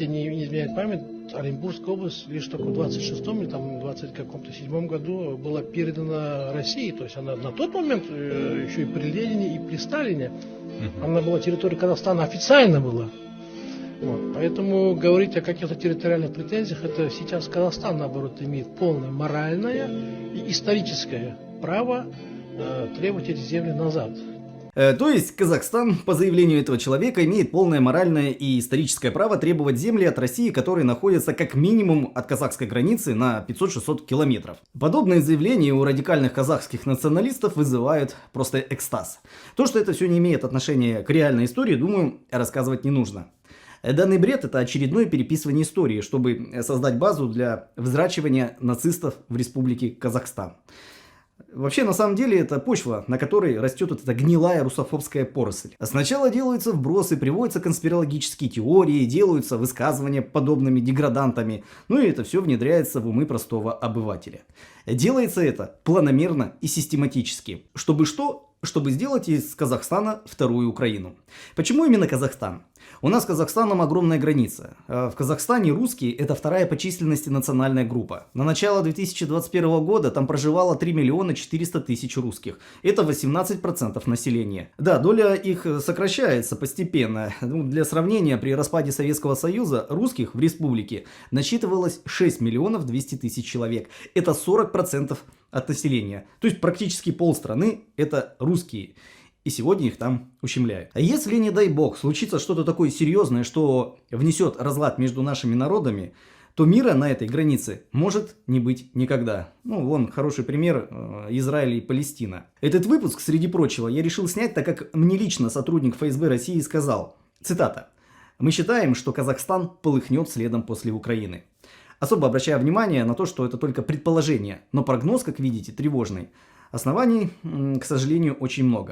если не изменяет память, Оренбургская область лишь только в 26-м или там 27-м году была передана России. То есть она на тот момент, еще и при Ленине, и при Сталине, она была территорией Казахстана, официально была. Вот. Поэтому говорить о каких-то территориальных претензиях, это сейчас Казахстан, наоборот, имеет полное моральное и историческое право требовать эти земли назад. То есть Казахстан, по заявлению этого человека, имеет полное моральное и историческое право требовать земли от России, которые находятся как минимум от казахской границы на 500-600 километров. Подобные заявления у радикальных казахских националистов вызывают просто экстаз. То, что это все не имеет отношения к реальной истории, думаю, рассказывать не нужно. Данный бред — это очередное переписывание истории, чтобы создать базу для взращивания нацистов в Республике Казахстан. Вообще, на самом деле, это почва, на которой растет вот эта гнилая русофобская поросль. Сначала делаются вбросы, приводятся конспирологические теории, делаются высказывания подобными деградантами, ну и это все внедряется в умы простого обывателя. Делается это планомерно и систематически. Чтобы что? Чтобы сделать из Казахстана вторую Украину. Почему именно Казахстан? У нас с Казахстаном огромная граница. В Казахстане русские — это вторая по численности национальная группа. На начало 2021 года там проживало 3 миллиона 400 тысяч русских. Это 18% населения. Да, доля их сокращается постепенно. Для сравнения, при распаде Советского Союза русских в республике насчитывалось 6 миллионов 200 тысяч человек. Это 40% от населения. То есть практически полстраны — это русские. И сегодня их там ущемляют. А если, не дай бог, случится что-то такое серьезное, что внесет разлад между нашими народами, то мира на этой границе может не быть никогда. Ну, вон хороший пример — Израиль и Палестина. Этот выпуск, среди прочего, я решил снять, так как мне лично сотрудник ФСБ России сказал, цитата: «Мы считаем, что Казахстан полыхнет следом после Украины». Особо обращая внимание на то, что это только предположение, но прогноз, как видите, тревожный. Оснований, к сожалению, очень много.